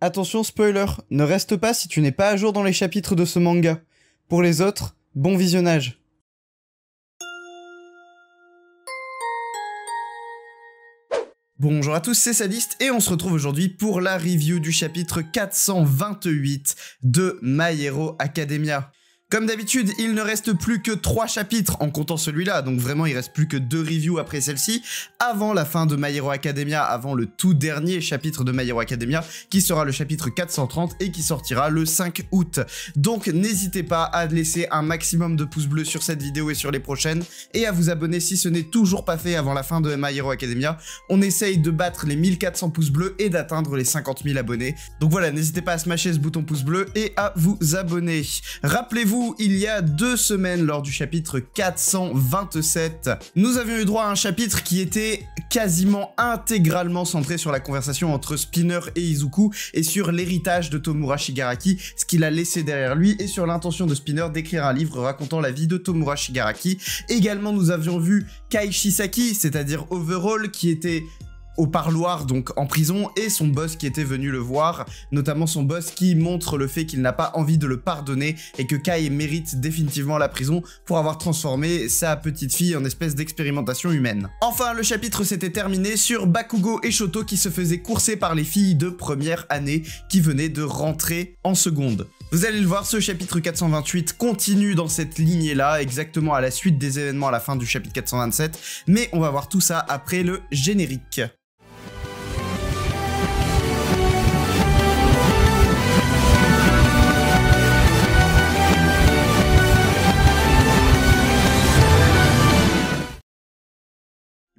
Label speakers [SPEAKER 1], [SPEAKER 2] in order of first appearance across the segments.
[SPEAKER 1] Attention spoiler, ne reste pas si tu n'es pas à jour dans les chapitres de ce manga. Pour les autres, bon visionnage. Bonjour à tous, c'est Sadiste et on se retrouve aujourd'hui pour la review du chapitre 428 de My Hero Academia. Comme d'habitude, il ne reste plus que 3 chapitres en comptant celui-là, donc vraiment il reste plus que 2 reviews après celle-ci, avant la fin de My Hero Academia, avant le tout dernier chapitre de My Hero Academia, qui sera le chapitre 430 et qui sortira le 5 août. Donc n'hésitez pas à laisser un maximum de pouces bleus sur cette vidéo et sur les prochaines, et à vous abonner si ce n'est toujours pas fait avant la fin de My Hero Academia. On essaye de battre les 1400 pouces bleus et d'atteindre les 50 000 abonnés. Donc voilà, n'hésitez pas à smasher ce bouton pouce bleu et à vous abonner. Rappelez-vous, il y a 2 semaines, lors du chapitre 427, nous avions eu droit à un chapitre qui était quasiment intégralement centré sur la conversation entre Spinner et Izuku et sur l'héritage de Tomura Shigaraki, ce qu'il a laissé derrière lui, et sur l'intention de Spinner d'écrire un livre racontant la vie de Tomura Shigaraki. Également, nous avions vu Kai Shisaki, c'est-à-dire Overall, qui était au parloir, donc en prison, et son boss qui était venu le voir, notamment son boss qui montre le fait qu'il n'a pas envie de le pardonner et que Kai mérite définitivement la prison pour avoir transformé sa petite fille en espèce d'expérimentation humaine. Enfin, le chapitre s'était terminé sur Bakugo et Shoto qui se faisaient courser par les filles de première année qui venaient de rentrer en seconde. Vous allez le voir, ce chapitre 428 continue dans cette lignée-là, exactement à la suite des événements à la fin du chapitre 427, mais on va voir tout ça après le générique.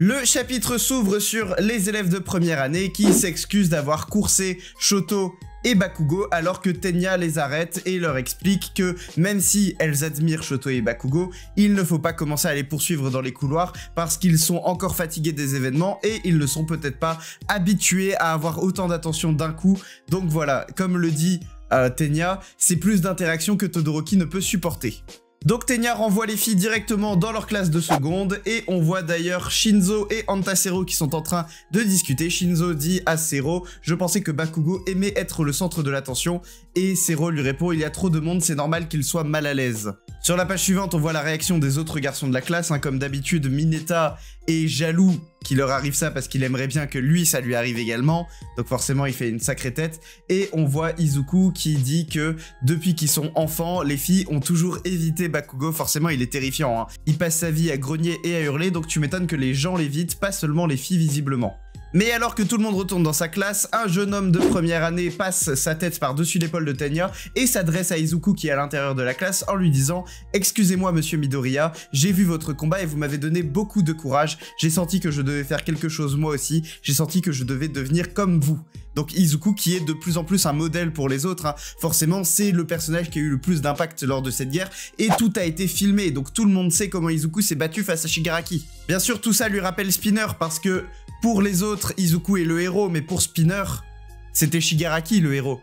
[SPEAKER 1] Le chapitre s'ouvre sur les élèves de première année qui s'excusent d'avoir coursé Shoto et Bakugo alors que Tenya les arrête et leur explique que même si elles admirent Shoto et Bakugo, il ne faut pas commencer à les poursuivre dans les couloirs parce qu'ils sont encore fatigués des événements et ils ne sont peut-être pas habitués à avoir autant d'attention d'un coup. Donc voilà, comme le dit Tenya, c'est plus d'interaction que Todoroki ne peut supporter. Donc Tenya renvoie les filles directement dans leur classe de seconde et on voit d'ailleurs Shinzo et Antasero qui sont en train de discuter. Shinzo dit à Sero « Je pensais que Bakugo aimait être le centre de l'attention » et Sero lui répond « Il y a trop de monde, c'est normal qu'il soit mal à l'aise ». Sur la page suivante, on voit la réaction des autres garçons de la classe, comme d'habitude Mineta est jaloux qu'il leur arrive ça parce qu'il aimerait bien que lui ça lui arrive également, donc forcément il fait une sacrée tête, et on voit Izuku qui dit que depuis qu'ils sont enfants, les filles ont toujours évité Bakugo. Forcément il est terrifiant, il passe sa vie à grogner et à hurler, donc tu m'étonnes que les gens l'évitent, pas seulement les filles visiblement. Mais alors que tout le monde retourne dans sa classe, un jeune homme de première année passe sa tête par-dessus l'épaule de Tenya et s'adresse à Izuku qui est à l'intérieur de la classe en lui disant « Excusez-moi monsieur Midoriya, j'ai vu votre combat et vous m'avez donné beaucoup de courage, j'ai senti que je devais faire quelque chose moi aussi, j'ai senti que je devais devenir comme vous ». Donc Izuku qui est de plus en plus un modèle pour les autres, forcément c'est le personnage qui a eu le plus d'impact lors de cette guerre et tout a été filmé, donc tout le monde sait comment Izuku s'est battu face à Shigaraki. Bien sûr tout ça lui rappelle Spinner parce que pour les autres Izuku est le héros, mais pour Spinner c'était Shigaraki le héros.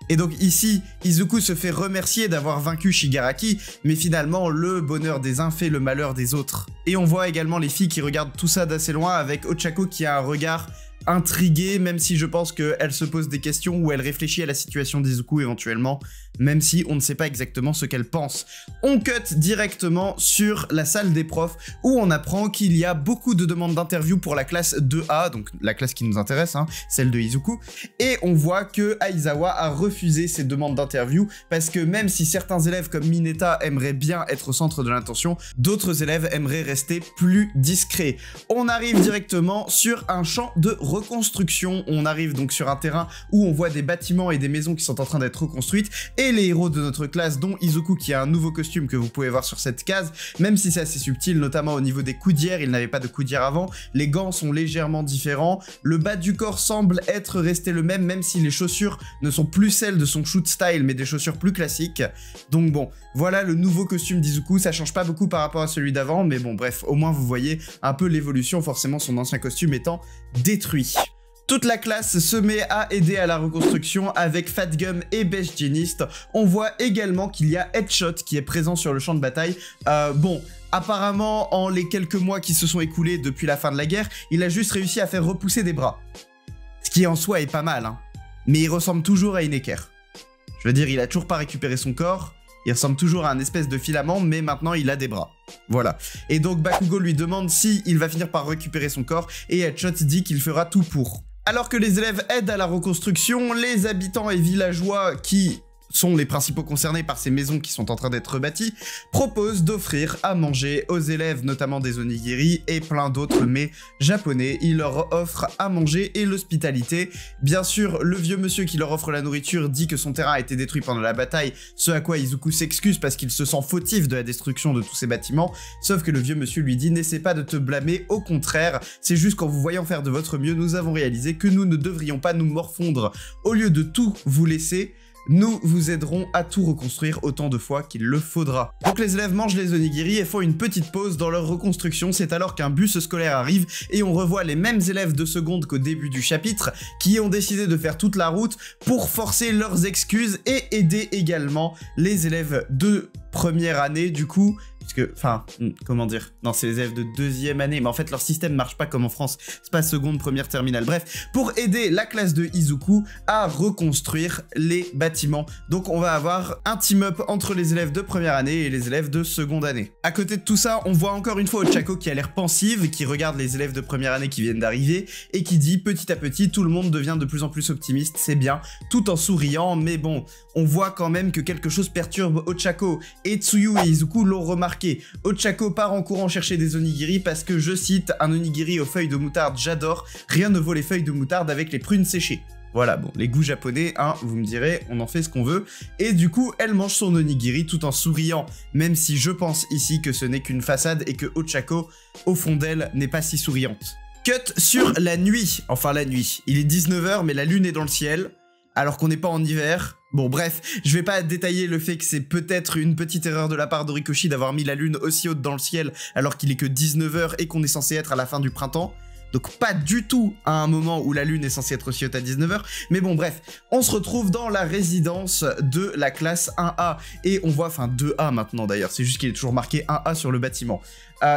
[SPEAKER 1] Et donc ici, Izuku se fait remercier d'avoir vaincu Shigaraki, mais finalement le bonheur des uns fait le malheur des autres. Et on voit également les filles qui regardent tout ça d'assez loin avec Ochako qui a un regard intriguée, même si je pense qu'elle se pose des questions ou elle réfléchit à la situation d'Izuku éventuellement, même si on ne sait pas exactement ce qu'elle pense. On cut directement sur la salle des profs où on apprend qu'il y a beaucoup de demandes d'interview pour la classe 2A, donc la classe qui nous intéresse, celle de Izuku, et on voit que Aizawa a refusé ces demandes d'interview parce que même si certains élèves comme Mineta aimeraient bien être au centre de l'attention, d'autres élèves aimeraient rester plus discrets. On arrive directement sur un champ de reconstruction, on arrive donc sur un terrain où on voit des bâtiments et des maisons qui sont en train d'être reconstruites, et les héros de notre classe, dont Izuku qui a un nouveau costume que vous pouvez voir sur cette case, même si c'est assez subtil, notamment au niveau des coudières, il n'avait pas de coudières avant, les gants sont légèrement différents, le bas du corps semble être resté le même, même si les chaussures ne sont plus celles de son shoot style, mais des chaussures plus classiques. Donc bon, voilà le nouveau costume d'Izuku, ça change pas beaucoup par rapport à celui d'avant, mais bon bref, au moins vous voyez un peu l'évolution, forcément son ancien costume étant détruit. Toute la classe se met à aider à la reconstruction avec Fatgum et Best Jeanist. On voit également qu'il y a Headshot qui est présent sur le champ de bataille. Bon, apparemment, en les quelques mois qui se sont écoulés depuis la fin de la guerre, il a juste réussi à faire repousser des bras. Ce qui en soi est pas mal, mais il ressemble toujours à une équerre. Je veux dire, il a toujours pas récupéré son corps, il ressemble toujours à un espèce de filament, mais maintenant il a des bras. Voilà. Et donc Bakugo lui demande si il va finir par récupérer son corps, et Headshot dit qu'il fera tout pour. Alors que les élèves aident à la reconstruction, les habitants et villageois qui sont les principaux concernés par ces maisons qui sont en train d'être rebâties, proposent d'offrir à manger aux élèves, notamment des onigiri et plein d'autres mets japonais. Ils leur offrent à manger et l'hospitalité. Bien sûr, le vieux monsieur qui leur offre la nourriture dit que son terrain a été détruit pendant la bataille, ce à quoi Izuku s'excuse parce qu'il se sent fautif de la destruction de tous ces bâtiments, sauf que le vieux monsieur lui dit « N'essaie pas de te blâmer, au contraire, c'est juste qu'en vous voyant faire de votre mieux, nous avons réalisé que nous ne devrions pas nous morfondre. Au lieu de tout vous laisser, nous vous aiderons à tout reconstruire autant de fois qu'il le faudra. » Donc les élèves mangent les onigiri et font une petite pause dans leur reconstruction. C'est alors qu'un bus scolaire arrive et on revoit les mêmes élèves de seconde qu'au début du chapitre qui ont décidé de faire toute la route pour forcer leurs excuses et aider également les élèves de première année du coup. Puisque, enfin, comment dire, non, c'est les élèves de deuxième année, mais en fait leur système marche pas comme en France, c'est pas seconde, première, terminale, bref, pour aider la classe de Izuku à reconstruire les bâtiments. Donc on va avoir un team-up entre les élèves de première année et les élèves de seconde année. À côté de tout ça, on voit encore une fois Ochako qui a l'air pensive, qui regarde les élèves de première année qui viennent d'arriver, et qui dit petit à petit, tout le monde devient de plus en plus optimiste, c'est bien, tout en souriant, mais bon, on voit quand même que quelque chose perturbe Ochako, et Tsuyu et Izuku l'ont remarqué. Ochako part en courant chercher des onigiri parce que, je cite, un onigiri aux feuilles de moutarde, j'adore, rien ne vaut les feuilles de moutarde avec les prunes séchées. Voilà, bon, les goûts japonais, hein, vous me direz, on en fait ce qu'on veut. Et du coup, elle mange son onigiri tout en souriant, même si je pense ici que ce n'est qu'une façade et que Ochako, au fond d'elle, n'est pas si souriante. Cut sur la nuit, enfin la nuit. Il est 19 h, mais la lune est dans le ciel, alors qu'on n'est pas en hiver. Bon bref, je vais pas détailler le fait que c'est peut-être une petite erreur de la part d'Horikoshi d'avoir mis la lune aussi haute dans le ciel alors qu'il est que 19 h et qu'on est censé être à la fin du printemps. Donc pas du tout à un moment où la lune est censée être aussi haute à 19 h. Mais bon bref, on se retrouve dans la résidence de la classe 1A. Et on voit, enfin 2A maintenant d'ailleurs, c'est juste qu'il est toujours marqué 1A sur le bâtiment.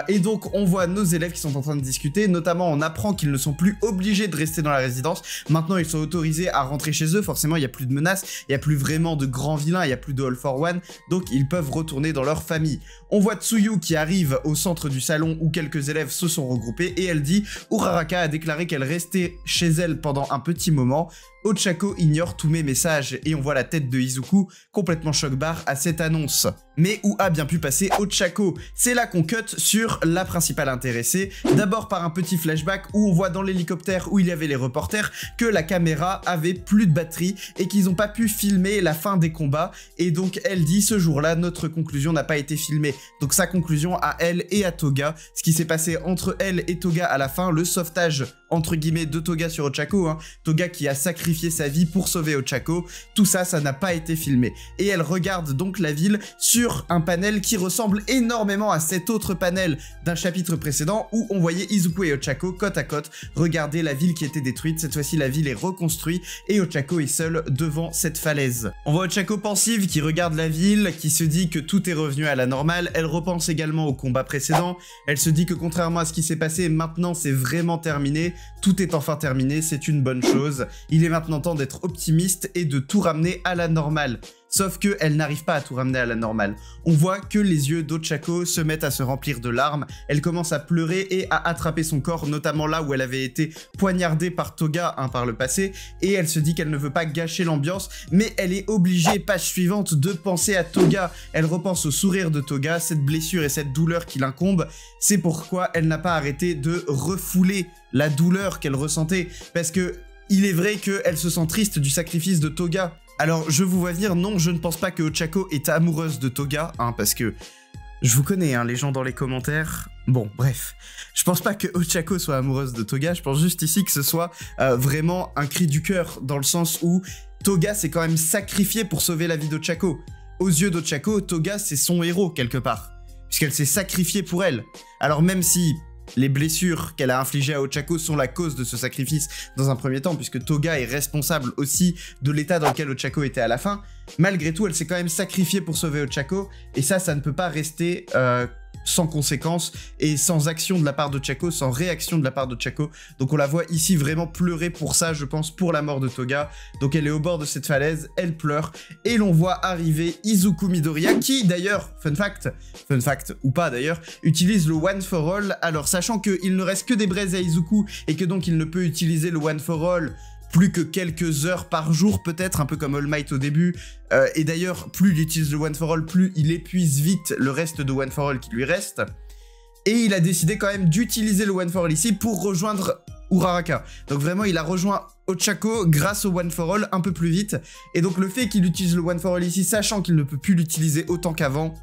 [SPEAKER 1] Et donc on voit nos élèves qui sont en train de discuter, notamment on apprend qu'ils ne sont plus obligés de rester dans la résidence. Maintenant ils sont autorisés à rentrer chez eux, forcément il n'y a plus de menaces, il n'y a plus vraiment de grands vilains, il n'y a plus de All for One, donc ils peuvent retourner dans leur famille. On voit Tsuyu qui arrive au centre du salon où quelques élèves se sont regroupés et elle dit « Uraraka a déclaré qu'elle restait chez elle pendant un petit moment. Ochako ignore tous mes messages » et on voit la tête de Izuku complètement choc-barre à cette annonce. Mais où a bien pu passer Ochako? C'est là qu'on cut sur la principale intéressée, d'abord par un petit flashback où on voit dans l'hélicoptère où il y avait les reporters que la caméra avait plus de batterie et qu'ils n'ont pas pu filmer la fin des combats, et donc elle dit ce jour-là notre conclusion n'a pas été filmée. Donc sa conclusion à elle et à Toga, ce qui s'est passé entre elle et Toga à la fin, le sauvetage entre guillemets de Toga sur Ochako, hein, Toga qui a sacrifié sa vie pour sauver Ochako, tout ça, ça n'a pas été filmé. Et elle regarde donc la ville sur un panel qui ressemble énormément à cet autre panel d'un chapitre précédent où on voyait Izuku et Ochako côte à côte regarder la ville qui était détruite. Cette fois-ci, la ville est reconstruite et Ochako est seul devant cette falaise. On voit Ochako pensive qui regarde la ville, qui se dit que tout est revenu à la normale. Elle repense également au combat précédent. Elle se dit que contrairement à ce qui s'est passé, maintenant c'est vraiment terminé. Tout est enfin terminé, c'est une bonne chose. Il est maintenant temps d'être optimiste et de tout ramener à la normale. Sauf qu'elle n'arrive pas à tout ramener à la normale. On voit que les yeux d'Ochako se mettent à se remplir de larmes, elle commence à pleurer et à attraper son corps, notamment là où elle avait été poignardée par Toga par le passé, et elle se dit qu'elle ne veut pas gâcher l'ambiance, mais elle est obligée, page suivante, de penser à Toga. Elle repense au sourire de Toga, cette blessure et cette douleur qui l'incombe, c'est pourquoi elle n'a pas arrêté de refouler la douleur qu'elle ressentait, parce que il est vrai qu'elle se sent triste du sacrifice de Toga. Alors, je vous vois venir, non, je ne pense pas que Ochako est amoureuse de Toga, parce que je vous connais, les gens dans les commentaires. Bon, bref, je pense pas que Ochako soit amoureuse de Toga, je pense juste ici que ce soit vraiment un cri du cœur, dans le sens où Toga s'est quand même sacrifié pour sauver la vie d'Ochako. Aux yeux d'Ochako, Toga c'est son héros quelque part, puisqu'elle s'est sacrifiée pour elle. Alors même si les blessures qu'elle a infligées à Ochako sont la cause de ce sacrifice dans un premier temps, puisque Toga est responsable aussi de l'état dans lequel Ochako était à la fin. Malgré tout, elle s'est quand même sacrifiée pour sauver Ochako, et ça ne peut pas rester sans conséquence et sans action de la part de Ochako, sans réaction de la part de Ochako. Donc on la voit ici vraiment pleurer pour ça, je pense, pour la mort de Toga. Donc elle est au bord de cette falaise, elle pleure, et l'on voit arriver Izuku Midoriya, qui d'ailleurs, fun fact ou pas d'ailleurs, utilise le One for All. Alors sachant qu'il ne reste que des braises à Izuku, et que donc il ne peut utiliser le One for All plus que quelques heures par jour peut-être, un peu comme All Might au début, et d'ailleurs plus il utilise le One for All, plus il épuise vite le reste de One for All qui lui reste, et il a décidé quand même d'utiliser le One for All ici pour rejoindre Uraraka. Donc vraiment il a rejoint Ochako grâce au One for All un peu plus vite, et donc le fait qu'il utilise le One for All ici, sachant qu'il ne peut plus l'utiliser autant qu'avant,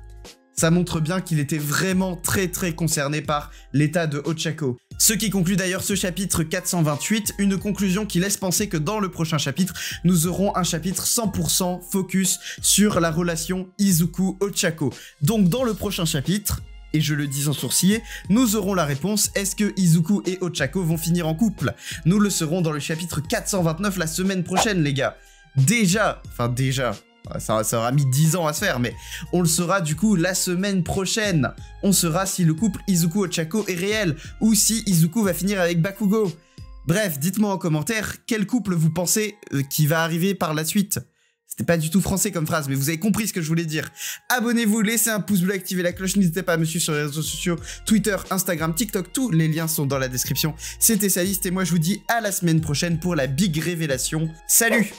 [SPEAKER 1] ça montre bien qu'il était vraiment très concerné par l'état de Ochako. Ce qui conclut d'ailleurs ce chapitre 428, une conclusion qui laisse penser que dans le prochain chapitre, nous aurons un chapitre 100% focus sur la relation Izuku-Ochako. Donc dans le prochain chapitre, et je le dis sans sourciller, nous aurons la réponse, est-ce que Izuku et Ochako vont finir en couple? Nous le saurons dans le chapitre 429 la semaine prochaine les gars. Déjà, ça aura mis 10 ans à se faire, mais on le saura du coup la semaine prochaine. On saura si le couple Izuku-Ochako est réel, ou si Izuku va finir avec Bakugo. Bref, dites-moi en commentaire quel couple vous pensez qui va arriver par la suite. C'était pas du tout français comme phrase, mais vous avez compris ce que je voulais dire. Abonnez-vous, laissez un pouce bleu, activez la cloche, n'hésitez pas à me suivre sur les réseaux sociaux, Twitter, Instagram, TikTok, tous les liens sont dans la description. C'était Saliste et moi je vous dis à la semaine prochaine pour la big révélation. Salut!